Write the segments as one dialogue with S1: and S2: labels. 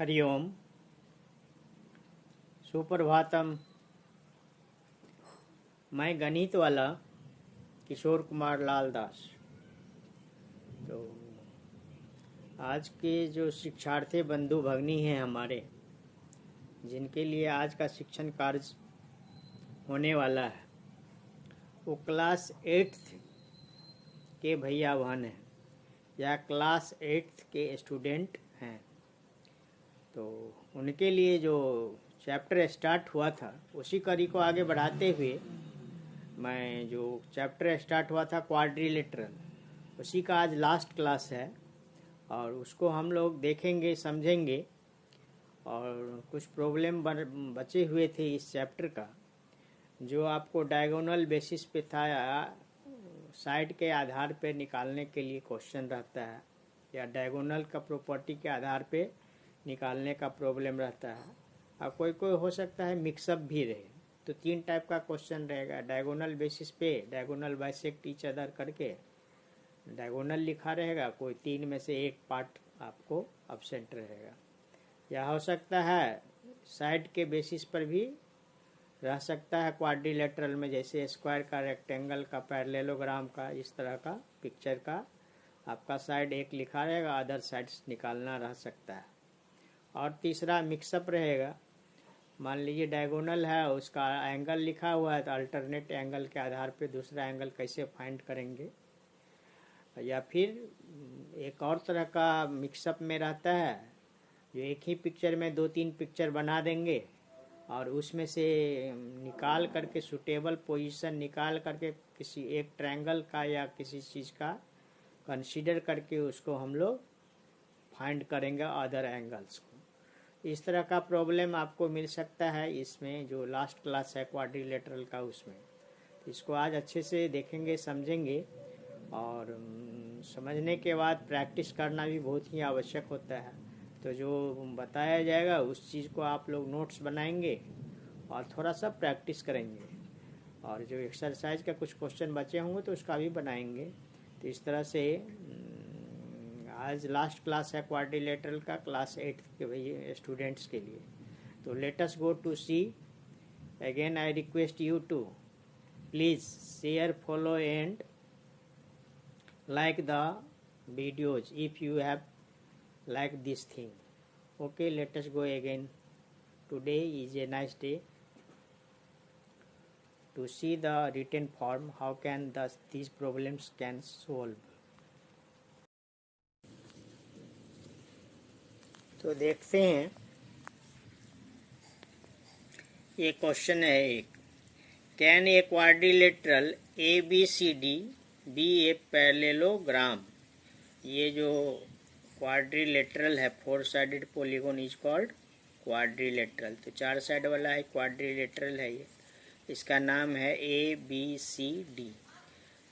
S1: हरिओम। सुप्रभातम। मैं गणित वाला किशोर कुमार लाल दास। तो आज के जो शिक्षार्थी बंधु भगिनी हैं हमारे, जिनके लिए आज का शिक्षण कार्य होने वाला है, वो क्लास 8th के भैया बहन हैं या क्लास 8th के स्टूडेंट हैं। तो उनके लिए जो चैप्टर स्टार्ट हुआ था उसी कड़ी को आगे बढ़ाते हुए मैं जो चैप्टर स्टार्ट हुआ था क्वाड्रिलेटरल, उसी का आज लास्ट क्लास है और उसको हम लोग देखेंगे, समझेंगे। और कुछ प्रॉब्लम बचे हुए थे इस चैप्टर का, जो आपको डायगोनल बेसिस पे था या साइड के आधार पे निकालने के लिए क्वेश्चन रहता है, या डायगोनल का प्रॉपर्टी के आधार पे निकालने का प्रॉब्लम रहता है। और कोई कोई हो सकता है मिक्सअप भी रहे। तो 3 टाइप का क्वेश्चन रहेगा। डायगोनल बेसिस पे डायगोनल बाइसेक्ट ईच अदर करके डायगोनल लिखा रहेगा, कोई 3 में से एक पार्ट आपको अब्सेंट रहेगा। या हो सकता है साइड के बेसिस पर भी रह सकता है क्वाड्रिलेटरल में, जैसे स्क्वायर का, रेक्टेंगल का, पैरेललोग्राम का, इस तरह का पिक्चर का आपका साइड एक लिखा रहेगा, अदर साइड्स निकालना रह सकता है। और तीसरा मिक्सअप रहेगा। मान लीजिए डायगोनल है, उसका एंगल लिखा हुआ है, तो अल्टरनेट एंगल के आधार पे दूसरा एंगल कैसे फाइंड करेंगे। या फिर एक और तरह का मिक्सअप में रहता है, जो एक ही पिक्चर में 2-3 पिक्चर बना देंगे और उसमें से निकाल करके सूटेबल पोजीशन निकाल करके किसी एक ट्रायंगल का या किसी चीज़ का कंसीडर करके उसको हम लोग फाइंड करेंगे अदर एंगल्स को। इस तरह का प्रॉब्लम आपको मिल सकता है इसमें, जो लास्ट क्लास है क्वाड्रिलेटरल का, उसमें। इसको आज अच्छे से देखेंगे, समझेंगे। और समझने के बाद प्रैक्टिस करना भी बहुत ही आवश्यक होता है। तो जो बताया जाएगा उस चीज़ को आप लोग नोट्स बनाएंगे और थोड़ा सा प्रैक्टिस करेंगे। और जो एक्सरसाइज का कुछ क्वेश्चन बचे होंगे तो उसका भी बनाएंगे। तो इस तरह से आज लास्ट क्लास है क्वाड्रिलेटरल का, क्लास 8 के भैया स्टूडेंट्स के लिए। तो let us go to see. Again I request you to please share, follow and like the videos if you have like this thing. Okay, let us go again. Today is a nice day to see the written form, how can these problems can solve. तो देखते हैं, ये question है एक, can a quadrilateral ABCD be a parallelogram. ये जो quadrilateral है, 4 sided polygon is called quadrilateral. तो 4 साइड वाला है, क्वाड्रिलेटरल है ये। इसका नाम है ABCD।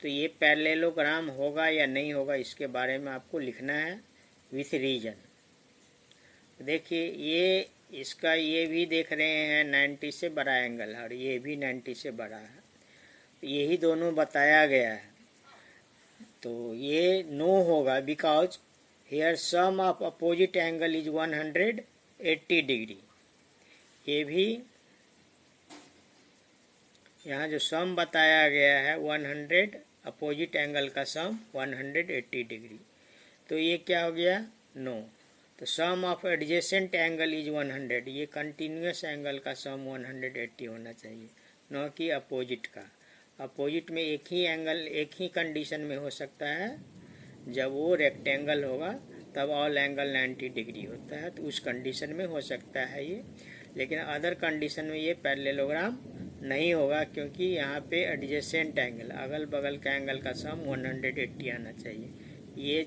S1: तो ये पैरेललोग्राम होगा या नहीं होगा, इसके बारे में आपको लिखना है विथ रीजन। देखिए, ये इसका ये भी देख रहे हैं 90 से बड़ा एंगल है और ये भी 90 से बड़ा है। यही दोनों बताया गया है। तो ये नो होगा, because here sum of opposite angle is 180 degree. ये भी यहाँ जो सम बताया गया है 100, अपोजिट एंगल का सम 180 डिग्री। तो ये क्या हो गया, नो। तो सम ऑफ एडजेसेंट एंगल इज 100, ये कंटिन्यूस एंगल का सम 180 होना चाहिए, न कि अपोजिट का। अपोजिट में एक ही एंगल एक ही कंडीशन में हो सकता है, जब वो रेक्टेंगल होगा तब ऑल एंगल 90 डिग्री होता है, तो उस कंडीशन में हो सकता है ये। लेकिन अदर कंडीशन में ये पैरेललोग्राम नहीं होगा, क्योंकि यहाँ पे एडजेसेंट एंगल, अगल बगल का एंगल का सम 180 आना चाहिए। ये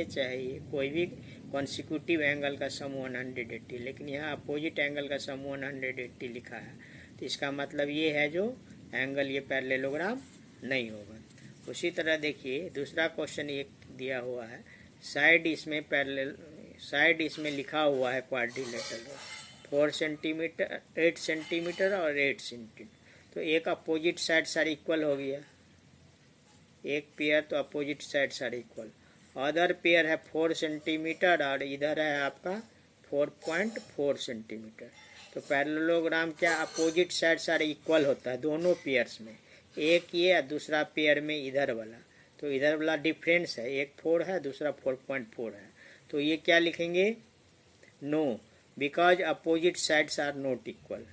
S1: चाहिए कोई भी कॉन्सिक्यूटिव एंगल का सम 180, लेकिन यहाँ अपोजिट एंगल का सम 180 लिखा है। तो इसका मतलब ये है जो एंगल ये पैरेललोग्राम नहीं होगा। उसी तरह देखिए दूसरा क्वेश्चन एक दिया हुआ है, साइड इसमें लिखा हुआ है क्वाड्रिलेटरल 4 सेंटीमीटर, 8 सेंटीमीटर और 8 सेंटीमीटर। तो एक अपोजिट साइड सारे इक्वल हो गया, एक पेयर, तो अपोजिट साइड सारे इक्वल। अदर पेयर है 4 सेंटीमीटर और इधर है आपका 4.4 सेंटीमीटर। तो पैरेललोग्राम क्या अपोजिट साइड्स आर इक्वल होता है दोनों पेयर्स में, एक ये और दूसरा पेयर में इधर वाला। तो इधर वाला डिफरेंस है, एक 4 है दूसरा 4.4 है। तो ये क्या लिखेंगे? No, because opposite sides are not equal.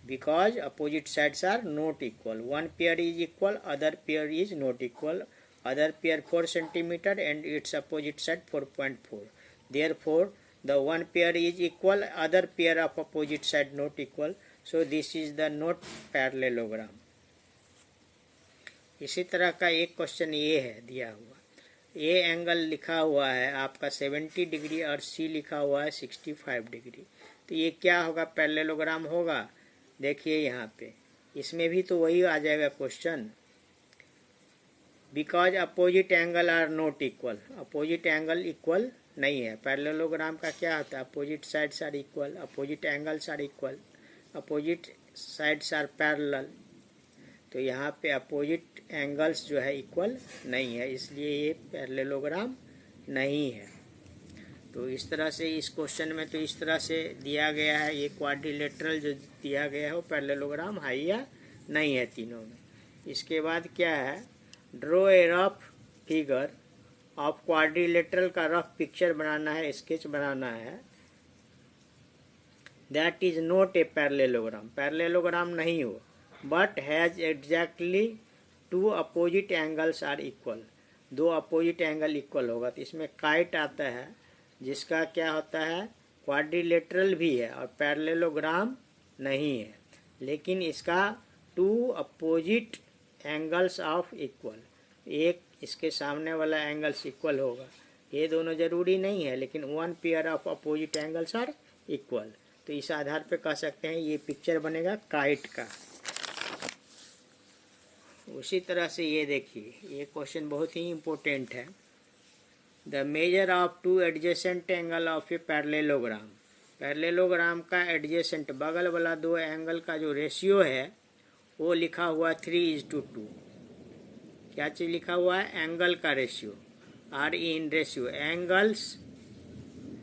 S1: Because opposite sides are not equal. One pair is equal, other pair is not equal. Other pair 4 centimeter and its opposite side 4.4. Therefore, the one pair is equal, other pair of opposite side not equal. So this is the not parallelogram. इसी तरह का एक question ये है दिया हुआ, A angle लिखा हुआ है आपका 70 डिग्री और सी लिखा हुआ है 65 डिग्री। तो ये क्या होगा? पैरेललोग्राम होगा। देखिए यहाँ पे इसमें भी तो वही आ जाएगा question, because opposite angle are not equal. Opposite angle equal नहीं है। पैरेललोग्राम का क्या होता है? Opposite sides are equal, opposite angles are equal, opposite sides are parallel. तो यहाँ पे अपोजिट एंगल्स जो है इक्वल नहीं है, इसलिए ये पैरेललोग्राम नहीं है। तो इस तरह से इस क्वेश्चन में तो इस तरह से दिया गया है, ये क्वाड्रिलेटरल जो दिया गया है वो पैरेललोग्राम है या नहीं है तीनों में। इसके बाद क्या है? Draw a rough figure of quadrilateral का रफ पिक्चर बनाना है, स्केच बनाना है। That is not a parallelogram. Parallelogram नहीं हो, but has exactly two opposite angles are equal. दो अपोजिट एंगल इक्वल होगा। तो इसमें काइट आता है जिसका क्या होता है? क्वाड्रिलेटरल भी है और पैरेललोग्राम नहीं है, लेकिन इसका two opposite angles of equal, एक इसके सामने वाला एंगल्स इक्वल होगा। ये दोनों जरूरी नहीं है, लेकिन one pair of opposite angles are equal. तो इस आधार पे कह सकते हैं ये पिक्चर बनेगा काइट का। उसी तरह से ये देखिए, ये क्वेश्चन बहुत ही इम्पोर्टेंट है। The measure of to adjacent angle of a parallelogram. Parallelogram का एडजेसेंट बगल वाला दो एंगल का जो रेशियो है वो लिखा हुआ 3:2। क्या चीज लिखा हुआ है? एंगल का ratio, are in ratio, angles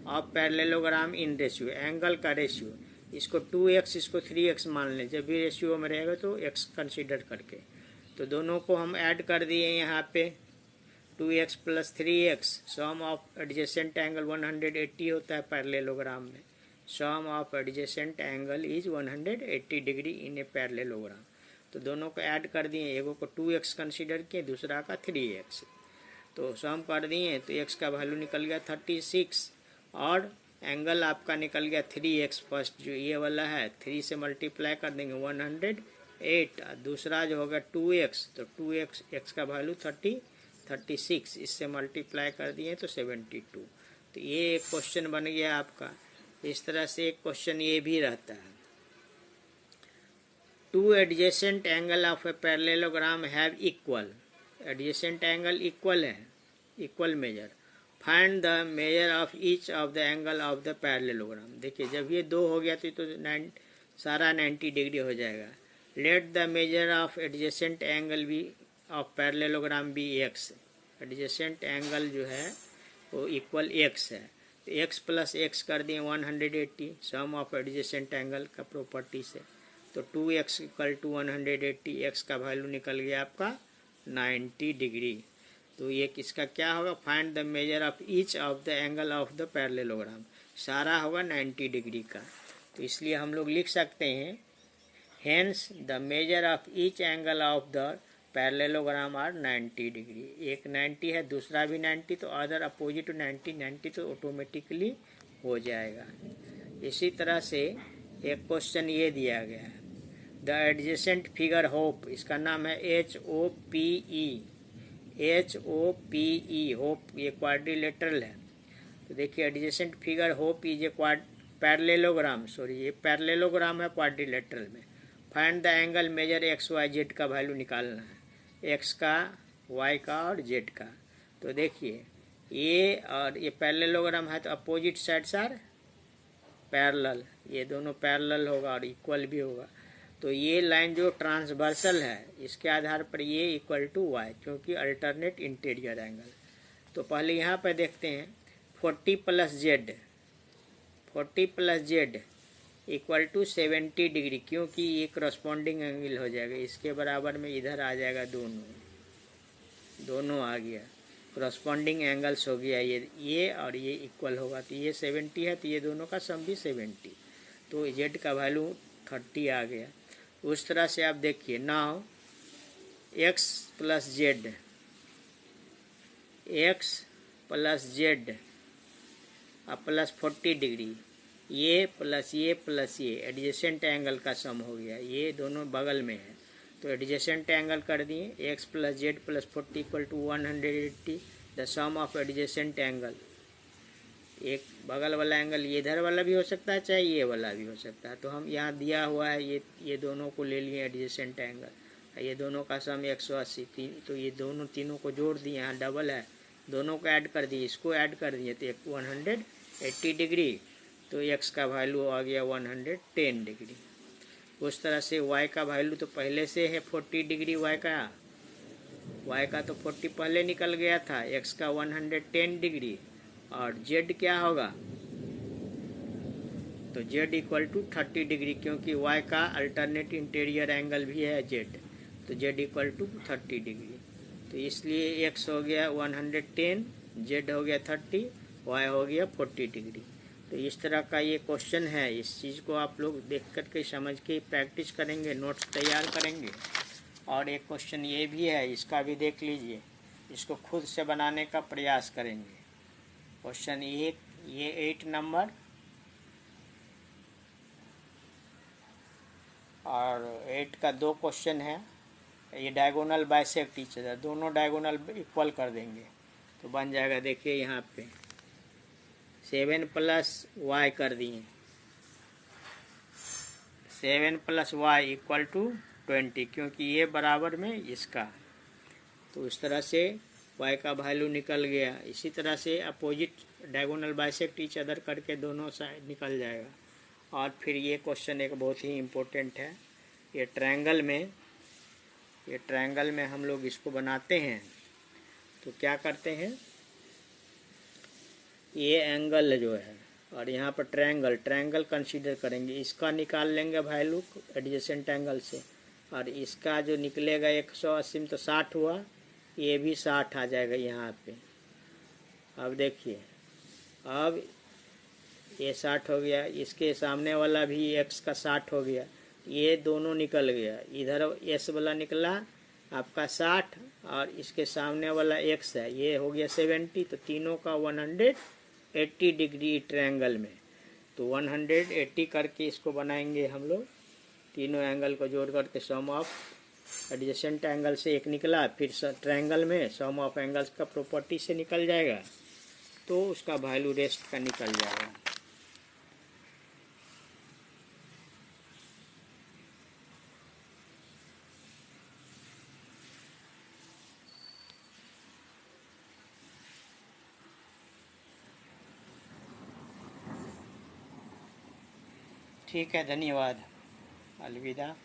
S1: of parallelogram in ratio, angle का रेशियो। इसको 2x इसको 3x मान लें, जब भी रेशियो में रहेगा तो x कंसीडर करके। तो दोनों को हम ऐड कर दिए यहाँ पे, 2x plus 3x, sum of adjacent angle 180 होता है पैरेललोग्राम में। Sum of adjacent angle is 180 degree in a parallelogram. तो दोनों को ऐड कर दिए, एगो को 2x कंसीडर किए, दूसरा का 3x। तो सम कर दिए तो x का वैल्यू निकल गया 36 और एंगल आपका निकल गया 3x। फर्स्ट जो ये वाला है 3 से मल्टीप्लाई कर देंगे 108, दूसरा जो होगा 2x, तो 2x x का वैल्यू 36, इससे मल्टीप्लाई कर दिए तो 72। तो ये एक क्वेश्चन बन गया आपका। इस तरह से एक क्वेश्चन ये भी रहता है, two adjacent angle of a parallelogram have equal. Adjacent angle equal है, equal measure. Find the measure of each of the angle of the parallelogram. देखिए जब ये दो हो गया तो सारा 90 डिग्री हो जाएगा। Let the measure of adjacent angle भी ऑफ पैरेललोग्राम भी x। एडजेसेंट एंगल जो है वो इक्वल x है, तो x प्लस x कर दिए 180, सम ऑफ एडजेसेंट एंगल का प्रॉपर्टी से। तो 2x इक्वल टू 180, x का वैल्यू निकल गया आपका 90 डिग्री। तो ये किसका क्या होगा? Find the measure of each of the angle of the parallelogram. सारा होगा 90 डिग्री का। तो इसलिए हम लोग लिख सकते हैं, hence the measure of each angle of the parallelogram are 90 degree. एक 90 है, दूसरा भी 90, तो अदर अपोजिट 90 तो ऑटोमेटिकली हो जाएगा। इसी तरह से एक क्वेश्चन ये दिया गया है, द एडजेसेंट फिगर होप, इसका नाम है HOPE। होप ये क्वाड्रिलेटरल है। तो देखिए adjacent figure hope is a parallelogram, ये पैरेललोग्राम है क्वाड्रिलेटरल में। Find the angle measure XYZ का वैल्यू निकालना है, x का, y का और z का। तो देखिए ये और ये पैरेललोग्राम है तो अपोजिट साइड्स आर पैरेलल, ये दोनों पैरेलल होगा और इक्वल भी होगा। तो ये लाइन जो ट्रांसवर्सल है इसके आधार पर ये इक्वल टू y, क्योंकि अल्टरनेट इंटीरियर एंगल। तो पहले यहाँ पर देखते हैं 40 plus z, 40 plus Z equal to 70 degree, क्योंकि ये करस्पॉन्डिंग एंगल हो जाएगा, इसके बराबर में इधर आ जाएगा, दोनों आ गया, करस्पॉन्डिंग एंगल्स हो गया, ये और ये इक्वल होगा, तो ये 70 है, तो ये दोनों का सम भी 70, तो जेड का वैल्यू 30 आ गया। उस तरह से आप देखिए, now x plus Z, x plus Z plus 40 degree, ये प्लस ये एडजेसेंट एंगल का सम हो गया, ये दोनों बगल में है, तो एडजेसेंट एंगल कर दिए, X plus Z plus 40 equal to 180, the sum of adjacent angle. एक बगल वाला एंगल ये इधर वाला भी हो सकता है, चाहे ये वाला भी हो सकता है, तो हम यहाँ दिया हुआ है ये दोनों को ले लिए एडजेसेंट एंगल, ये दोनों का सम 180, तो ये तीनों को जोड़ दिए, यहाँ डबल है, दोनों को ऐड कर दिए, इसको ऐड कर दिए, तो 180 डिग्री, तो x का वैल्यू आ गया 110 डिग्री। उस तरह से y का वैल्यू तो पहले से है 40 डिग्री, y का तो 40 पहले निकल गया था, x का 110 डिग्री, और z क्या होगा, तो z इक्वल टू 30 डिग्री, क्योंकि y का अल्टरनेट इंटीरियर एंगल भी है z, तो z इक्वल टू 30 डिग्री, तो इसलिए x हो गया 110, z हो गया 30, y हो गया 40 डिग्री। तो इस तरह का ये क्वेश्चन है, इस चीज़ को आप लोग देख कर के समझ के प्रैक्टिस करेंगे, नोट्स तैयार करेंगे। और एक क्वेश्चन ये भी है, इसका भी देख लीजिए, इसको खुद से बनाने का प्रयास करेंगे। क्वेश्चन ये 8 नंबर और 8 का 2 क्वेश्चन है, ये डायगोनल बाइसेक्ट ईच अदर, दोनों डायगोनल इक्वल कर देंगे, तो बन जाएगा, देखिए यहाँ पे 7 प्लस वाई कर दिए, 7 प्लस वाई इक्वल टू 20, क्योंकि ये बराबर में इसका, तो उस तरह से y का वैल्यू निकल गया। इसी तरह से opposite diagonal bisect each other करके दोनों साइड निकल जाएगा। और फिर ये क्वेश्चन एक बहुत ही इम्पोर्टेंट है, ये ट्रायंगल में हम लोग इसको बनाते हैं, तो क्या करते हैं, ये एंगल जो है और यहाँ पर ट्रायंगल कंसीडर करेंगे, इसका निकाल लेंगे वैल्यू एडजेसेंट एंगल से, और इसका जो निकलेगा 180 में तो 60 हुआ, ये भी 60 आ जाएगा यहाँ पे। अब देखिए, अब ये 60 हो गया, इसके सामने वाला भी x का 60 हो गया, ये दोनों निकल गया, इधर s वाला निकला आपका 60 और इसके सामने वाला x है, ये हो गया 70, तो तीनों का 180 डिग्री ट्रायंगल में, तो 180 करके इसको बनाएंगे हम लोग, तीनों एंगल को जोड़ करके सम ऑफ एडजेसेंट एंगल से एक निकला, फिर ट्रायंगल में सम ऑफ एंगल्स का प्रॉपर्टी से निकल जाएगा, तो उसका वैल्यू रेस्ट का निकल जाएगा। ठीक है, धन्यवाद, अलविदा।